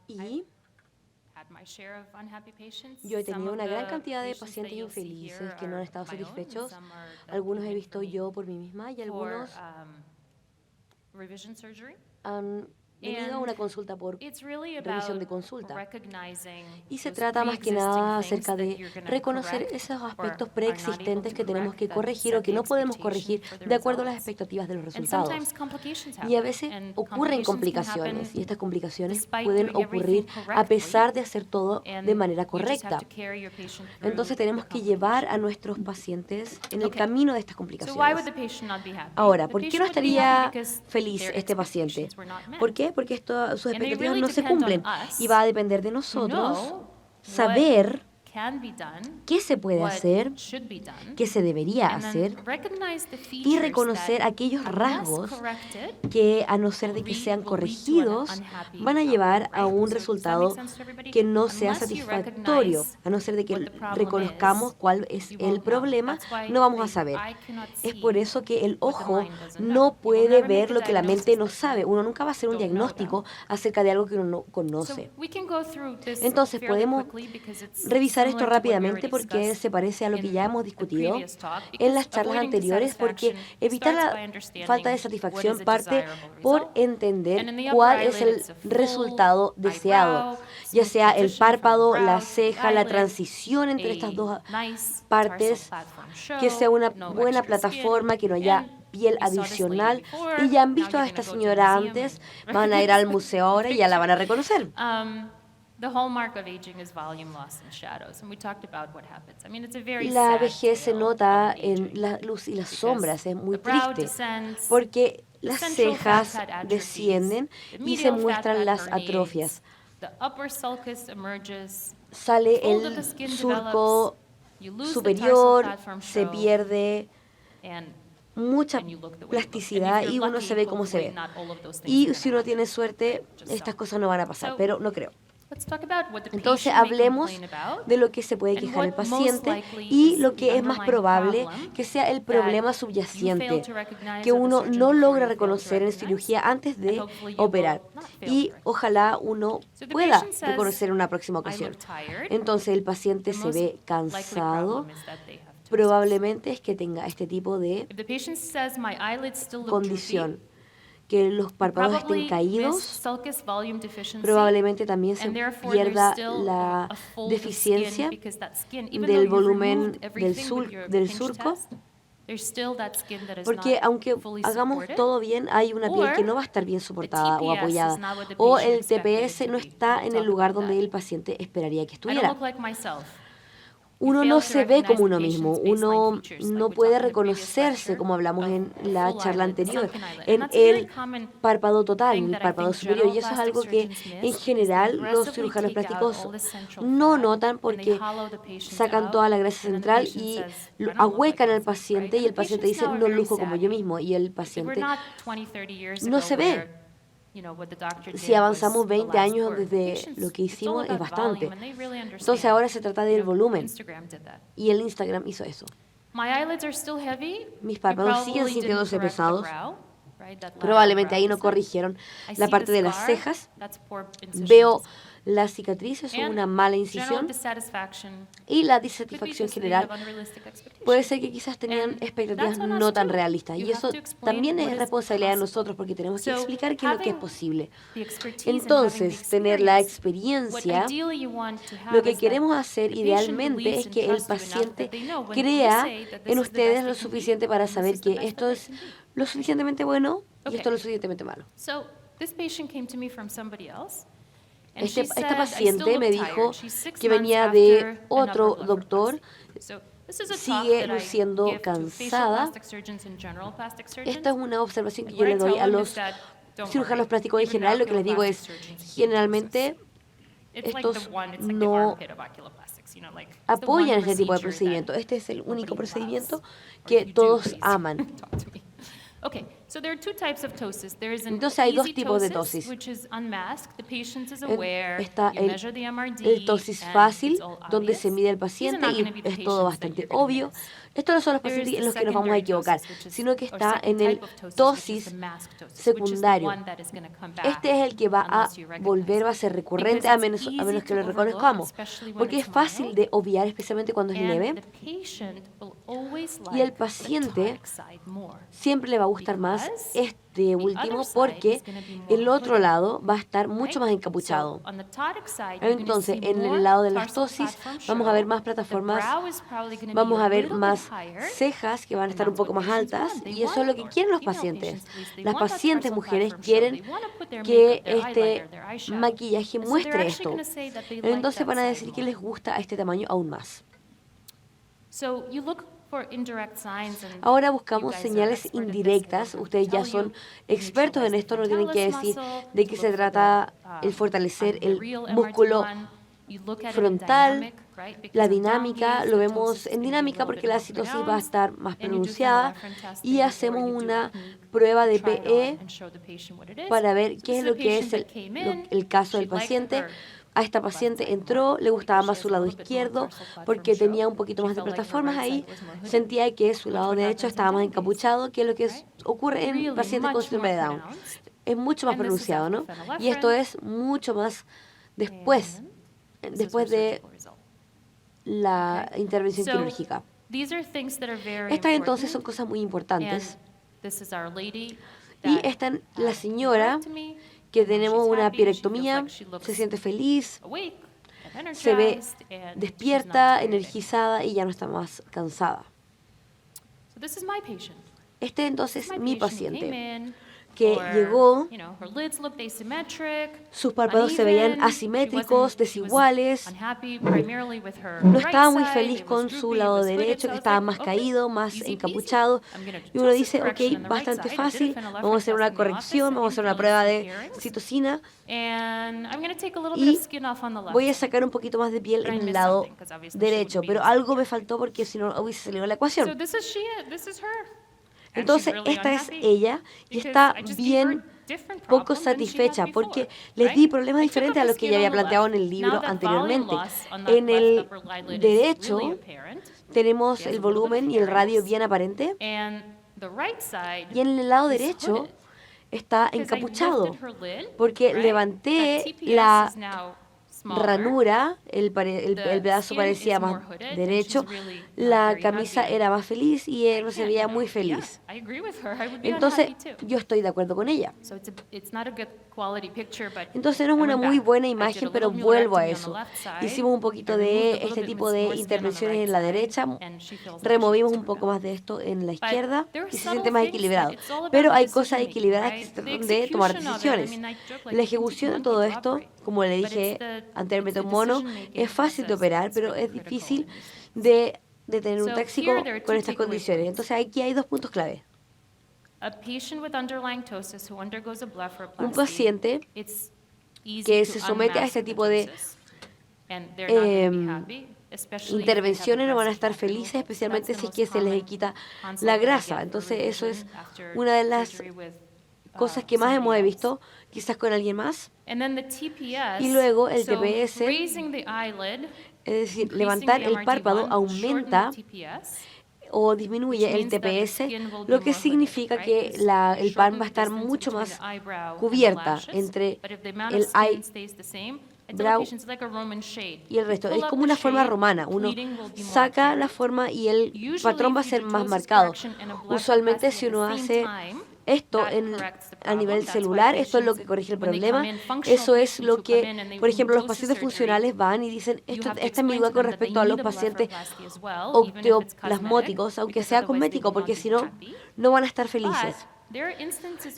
Y yo he tenido una gran cantidad de pacientes infelices que no han estado satisfechos. Algunos he visto yo por mí misma y algunos han venido a una consulta por revisión de consulta. Y se trata más que nada acerca de reconocer esos aspectos preexistentes que tenemos que corregir o que no podemos corregir de acuerdo a las expectativas de los resultados. Y a veces ocurren complicaciones, y estas complicaciones pueden ocurrir a pesar de hacer todo de manera correcta. Entonces tenemos que llevar a nuestros pacientes en el camino de estas complicaciones. Ahora, ¿por qué no estaría feliz este paciente? ¿Por qué? Porque sus expectativas no se cumplen y va a depender de nosotros saber qué se puede hacer, qué se debería hacer y reconocer aquellos rasgos que, a no ser de que sean corregidos, van a llevar a un resultado que no sea satisfactorio. A no ser de que reconozcamos cuál es el problema, no vamos a saber. Es por eso que el ojo no puede ver lo que la mente no sabe. Uno nunca va a hacer un diagnóstico acerca de algo que uno no conoce. Entonces podemos revisar esto rápidamente porque se parece a lo que ya hemos discutido en las charlas anteriores, porque evitar la falta de satisfacción parte por entender cuál es el resultado deseado, ya sea el párpado, la ceja, la transición entre estas dos partes, que sea una buena plataforma, que no haya piel adicional. Y ya han visto a esta señora antes, van a ir al museo ahora y ya la van a reconocer. La vejez se nota en la luz y las sombras, es muy triste, porque las cejas descienden y se muestran las atrofias. Sale el surco superior, se pierde mucha plasticidad y uno se ve como se ve. Y si uno tiene suerte, estas cosas no van a pasar, pero no creo. Entonces hablemos de lo que se puede quejar el paciente y lo que es más probable que sea el problema subyacente, que uno no logra reconocer en cirugía antes de operar. Y ojalá uno pueda reconocer en una próxima ocasión. Entonces el paciente se ve cansado. Probablemente es que tenga este tipo de condición, que los párpados estén caídos, probablemente también se pierda la deficiencia del volumen del surco, porque aunque hagamos todo bien, hay una piel que no va a estar bien soportada o apoyada, o el TPS no está en el lugar donde el paciente esperaría que estuviera. Uno no se ve como uno mismo, uno no puede reconocerse, como hablamos en la charla anterior, en el párpado total, en el párpado superior. Y eso es algo que en general los cirujanos plásticos no notan, porque sacan toda la grasa central y ahuecan al paciente, y el paciente dice: no luzco como yo mismo, y el paciente no se ve. Si avanzamos 20 años desde lo que hicimos, es bastante. Entonces ahora se trata del volumen, y el Instagram hizo eso. Mis párpados siguen sintiéndose pesados. Probablemente ahí no corrigieron la parte de las cejas. Veo las cicatrices, son una mala incisión, y la disatisfacción general puede ser que quizás tenían expectativas no tan realistas, y eso también es responsabilidad de nosotros, porque tenemos que explicar qué es lo que es posible. Entonces, tener la experiencia, lo que queremos hacer idealmente es que el paciente crea en ustedes lo suficiente para saber que esto es lo suficientemente bueno y esto es lo suficientemente malo. Esta paciente me dijo que venía de otro doctor, sigue luciendo cansada. Esta es una observación que yo le doy a los cirujanos plásticos en general. Lo que les digo es, generalmente estos no apoyan este tipo de procedimiento. Este es el único procedimiento que todos aman. Entonces hay dos tipos de tosis. Está el tosis fácil, donde se mide el paciente y es todo bastante obvio. Estos no son los pacientes en los que nos vamos a equivocar, sino que está en el tosis secundario. Este es el que va a volver, va a ser recurrente a menos que lo reconozcamos, porque es fácil de obviar, especialmente cuando es leve. Y el paciente siempre le va a gustar más este último porque el otro lado va a estar mucho más encapuchado. Entonces, en el lado de las tosis vamos a ver más plataformas, vamos a ver más cejas que van a estar un poco más altas y eso es lo que quieren los pacientes. Las pacientes mujeres quieren que este maquillaje muestre esto. Entonces van a decir que les gusta a este tamaño aún más. Ahora buscamos señales indirectas. Ustedes ya son expertos en esto, no tienen que decir de qué se trata el fortalecer el músculo frontal, la dinámica, lo vemos en dinámica porque la citosis va a estar más pronunciada y hacemos una prueba de PE para ver qué es lo que es el caso del paciente. A esta paciente entró, le gustaba más su lado izquierdo porque tenía un poquito más de plataformas ahí, sentía que su lado derecho estaba más encapuchado, que es lo que ocurre en pacientes con síndrome de Down. Es mucho más pronunciado, ¿no? Y esto es mucho más después de la intervención quirúrgica. Estas entonces son cosas muy importantes. Y esta es la señora que tenemos una pirectomía, se siente feliz, se ve despierta, energizada y ya no está más cansada. Este entonces es mi paciente que llegó, sus párpados se veían asimétricos, desiguales, no estaba muy feliz con su lado derecho, que estaba más caído, más encapuchado, y uno dice, ok, bastante fácil, vamos a hacer una corrección, vamos a hacer una prueba de citocina, y voy a sacar un poquito más de piel en el lado derecho, pero algo me faltó porque si no hubiese salido la ecuación. Entonces, esta es ella y está bien poco satisfecha porque les di problemas diferentes a los que ya había planteado en el libro anteriormente. En el derecho tenemos el volumen y el radio bien aparente y en el lado derecho está encapuchado porque levanté la ranura, el pedazo parecía más derecho, la camisa era más feliz y él no se veía muy feliz. Entonces, yo estoy de acuerdo con ella. Entonces, no es una muy buena imagen, pero vuelvo a eso. Hicimos un poquito de este tipo de intervenciones en la derecha, removimos un poco más de esto en la izquierda y se siente más equilibrado. Pero hay cosas equilibradas que se tratan de tomar decisiones. La ejecución de todo esto, como le dije anteriormente a un mono, es fácil de operar, pero es difícil de tener un táxico con estas condiciones. Entonces, aquí hay dos puntos clave. Un paciente que se somete a este tipo de intervenciones no van a estar felices, especialmente si es que se les quita la grasa. Entonces, eso es una de las cosas que más hemos visto, quizás con alguien más. Y luego el TPS, es decir, levantar el párpado aumenta o disminuye el TPS, lo que significa que el pan va a estar mucho más cubierta entre el eyebrow y el resto. Es como una forma romana. Uno saca la forma y el patrón va a ser más marcado. Usualmente si uno hace esto a nivel celular, esto es lo que corrige el problema. Eso es lo que, por ejemplo, los pacientes funcionales van y dicen, esta es mi duda con respecto a los pacientes octeoplasmóticos, aunque sea cosmético, porque si no, no van a estar felices.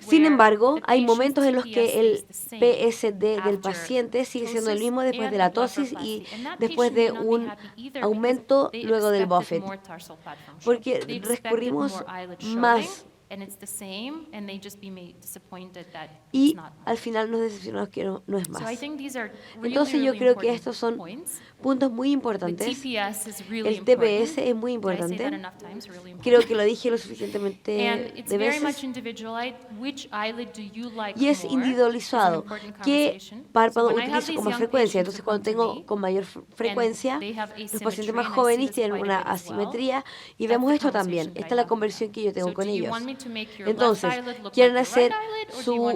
Sin embargo, hay momentos en los que el PSD del paciente sigue siendo el mismo después de la tosis y después de un aumento luego del buffet, porque recurrimos más y al final nos decepcionamos que no es más. Entonces yo creo que estos son puntos muy importantes. El TPS es muy importante. Creo que lo dije lo suficientemente de veces. Y es individualizado. ¿Qué párpado utilizo con más frecuencia? Entonces, cuando tengo con mayor frecuencia, los pacientes más jóvenes tienen una asimetría y vemos esto también. Esta es la conversión que yo tengo con ellos. Entonces, quieren hacer su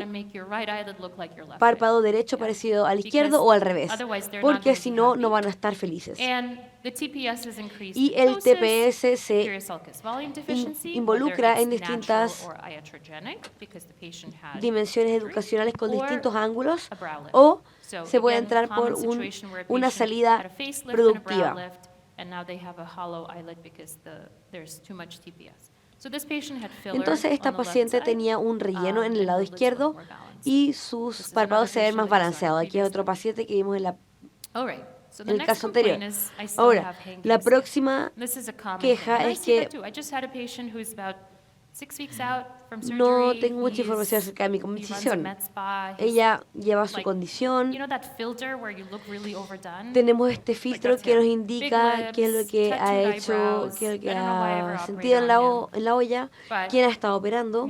párpado derecho parecido al izquierdo o al revés, porque si no, no van a estar felices. Y el TPS se involucra en distintas dimensiones educacionales con distintos ángulos o se puede entrar por una salida productiva. Entonces esta paciente tenía un relleno en el lado izquierdo y sus párpados se ven más balanceados. Aquí hay otro paciente que vimos en el caso anterior. Ahora, la próxima queja es que no tengo mucha información acerca de mi condición. Ella lleva su condición. Tenemos este filtro que nos indica qué es lo que ha hecho, qué es lo que ha sentido en la olla, quién ha estado operando.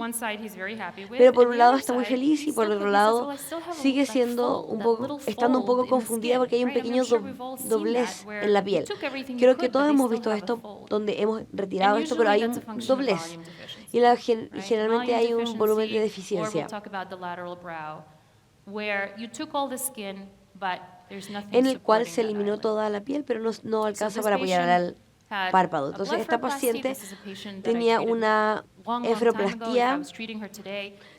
Pero por un lado está muy feliz y por otro lado sigue estando estando un poco confundida porque hay un pequeño doblez en la piel. Creo que todos hemos visto esto donde hemos retirado esto, pero hay un doblez. Y generalmente hay un volumen de deficiencia en el cual se eliminó toda la piel, pero no alcanza para apoyar al párpado. Entonces, esta paciente tenía una efroplastía.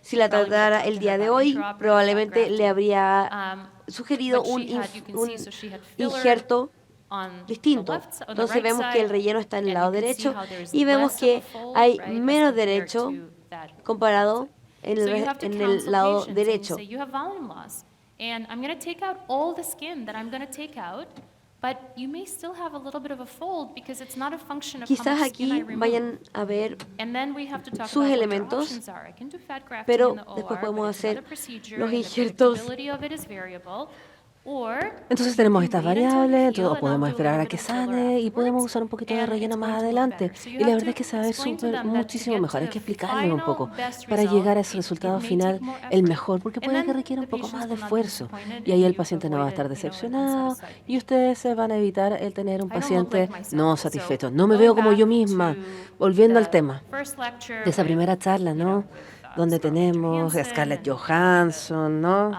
Si la tratara el día de hoy, probablemente le habría sugerido un injerto distinto. Entonces vemos que el relleno está en el lado derecho y vemos que hay menos derecho comparado en el lado derecho. Quizás aquí vayan a ver sus elementos, pero después podemos hacer los injertos. Entonces tenemos estas variables, entonces podemos esperar a que sane y podemos usar un poquito de relleno más adelante. Y la verdad es que se va a ver muchísimo mejor. Hay que explicarle un poco para llegar a ese resultado final el mejor, porque puede que requiera un poco más de esfuerzo. Y ahí el paciente no va a estar decepcionado y ustedes se van a evitar el tener un paciente no satisfecho. No me veo como yo misma. Volviendo al tema de esa primera charla, ¿no? Donde tenemos a Scarlett Johansson, ¿no?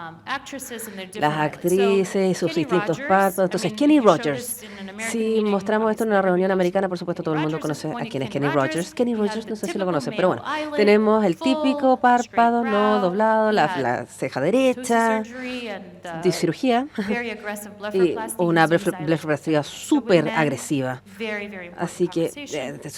Las actrices y sus distintos párpados. Entonces, Kenny Rogers. Si mostramos esto en una reunión americana, por supuesto, todo el mundo conoce a quién es Kenny Rogers. Kenny Rogers, no sé si lo conocen, pero bueno, tenemos el típico párpado, ¿no? Doblado, la ceja derecha, de cirugía, y una blefaroplastia súper agresiva. Así que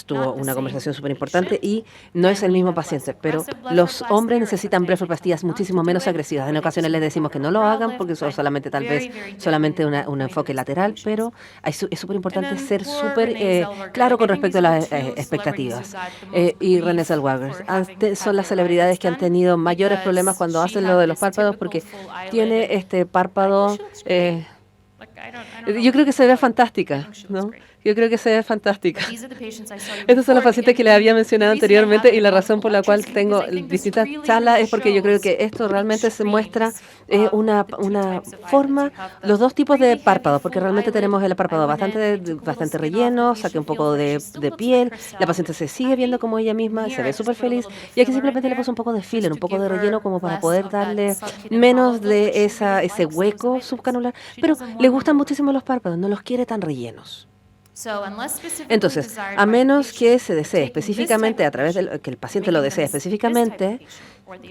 tuvo una conversación súper importante y no es el mismo paciente, pero los hombres necesitan blefaroplastías muchísimo menos agresivas. En ocasiones les decimos que no lo hagan porque son solamente tal vez solamente un enfoque lateral, pero es súper importante ser súper claro con respecto a las expectativas. Y Renée Zellweger son las celebridades que han tenido mayores problemas cuando hacen lo de los párpados porque tiene este párpado. Yo creo que se ve fantástica, ¿no? Yo creo que se ve fantástica. Estos son los pacientes que les había mencionado anteriormente y la razón por la cual tengo distintas charlas es porque yo creo que esto realmente se muestra una forma, los dos tipos de párpados, porque realmente tenemos el párpado bastante relleno, saque un poco de piel, la paciente se sigue viendo como ella misma, se ve súper feliz y aquí simplemente le puso un poco de filler, un poco de relleno como para poder darle menos de ese hueco subcanular, pero le gustan muchísimo los párpados, no los quiere tan rellenos. Entonces, a menos que se desee específicamente, a través de que el paciente lo desee específicamente,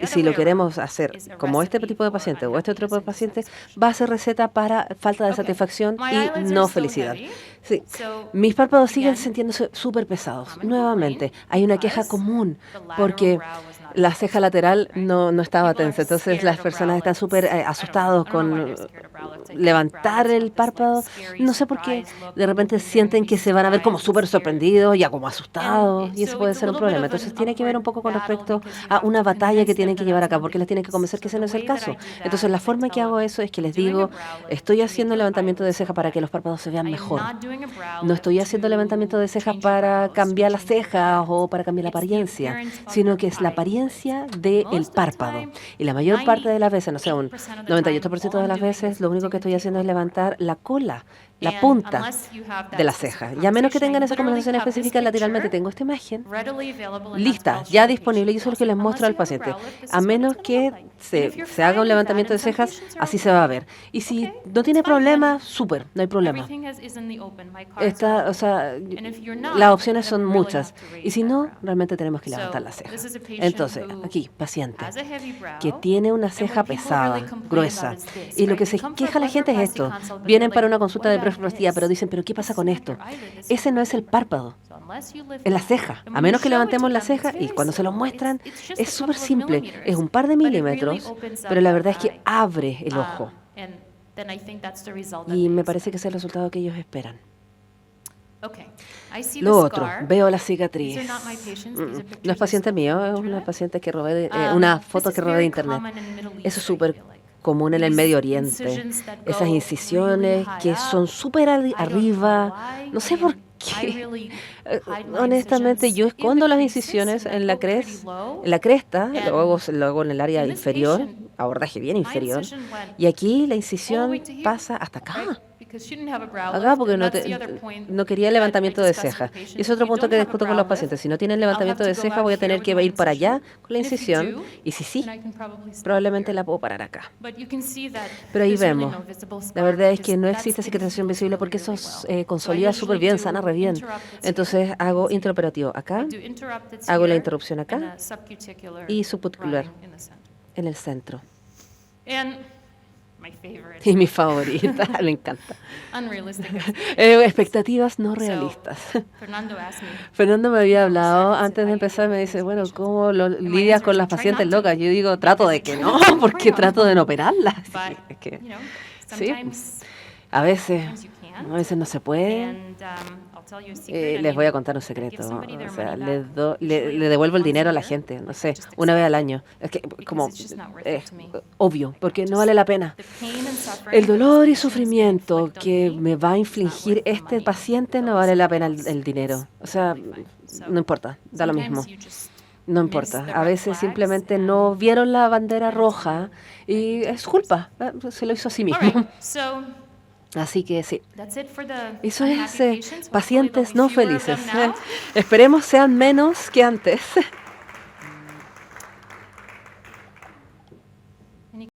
si lo queremos hacer como este tipo de paciente o este otro tipo de paciente, va a ser receta para falta de satisfacción y no felicidad. Sí. Mis párpados siguen sintiéndose súper pesados. Nuevamente, hay una queja común porque la ceja lateral no estaba tensa. Entonces las personas están súper asustados con levantar el párpado, no sé por qué, de repente sienten que se van a ver como súper sorprendidos, ya como asustados, y eso puede ser un problema. Entonces tiene que ver un poco con respecto a una batalla que tienen que llevar a cabo, porque les tienen que convencer que ese no es el caso. Entonces la forma en que hago eso es que les digo, estoy haciendo levantamiento de ceja para que los párpados se vean mejor. No estoy haciendo levantamiento de cejas para cambiar las cejas o para cambiar la apariencia, sino que es la apariencia del párpado. Y la mayor parte de las veces, no sé, un 98% de las veces, lo único que estoy haciendo es levantar la cola, la punta de la ceja. Y a menos que tengan esa conversación específica, lateralmente tengo esta imagen lista, ya disponible, y eso es lo que les muestro al paciente. A menos que se haga un levantamiento de cejas, así se va a ver. Y si no tiene problema, súper, no hay problema. O sea, las opciones son muchas. Y si no, realmente tenemos que levantar la ceja. Entonces, aquí, paciente que tiene una ceja pesada, gruesa. Y lo que se queja la gente es esto. Vienen para una consulta de blefaroplastia, pero dicen, ¿pero qué pasa con esto? Ese no es el párpado, es la ceja. A menos que levantemos la ceja, y cuando se los muestran, es súper simple. Es un par de milímetros, pero la verdad es que abre el ojo. Y me parece que ese es el resultado que ellos esperan. Lo otro, veo la cicatriz. No es paciente mío, es una paciente que robé una foto que robé de internet. Eso es súper común en el Medio Oriente. Esas incisiones que son súper arriba. No sé por qué. Honestamente, yo escondo las incisiones en la cresta, luego en el área inferior, abordaje bien inferior. Y aquí la incisión pasa hasta acá. Acá porque no quería levantamiento de ceja. Y es otro punto que discuto con los pacientes. Si no tienen levantamiento de ceja, voy a tener que ir para allá con la incisión. Y si sí, probablemente la puedo parar acá. Pero ahí vemos. La verdad es que no existe cicatrización visible porque eso consolida súper bien, sana re bien. Entonces hago intraoperativo acá, hago la interrupción acá y subcuticular en el centro. Y mi favorita, me encanta. Expectativas no realistas. Fernando me había hablado antes de empezar, me dice, bueno, ¿cómo lidias con las pacientes locas? Yo digo, trato de que no, porque trato de no operarlas. Es que, sí, a veces no se puede. Les voy a contar un secreto. O sea, le devuelvo el dinero a la gente, no sé, una vez al año. Es que, como, obvio, porque no vale la pena. El dolor y sufrimiento que me va a infligir este paciente no vale la pena el dinero. O sea, no importa, da lo mismo. No importa. A veces simplemente no vieron la bandera roja y es su culpa. Se lo hizo a sí mismo. Así que sí, eso es pacientes no felices. Esperemos sean menos que antes.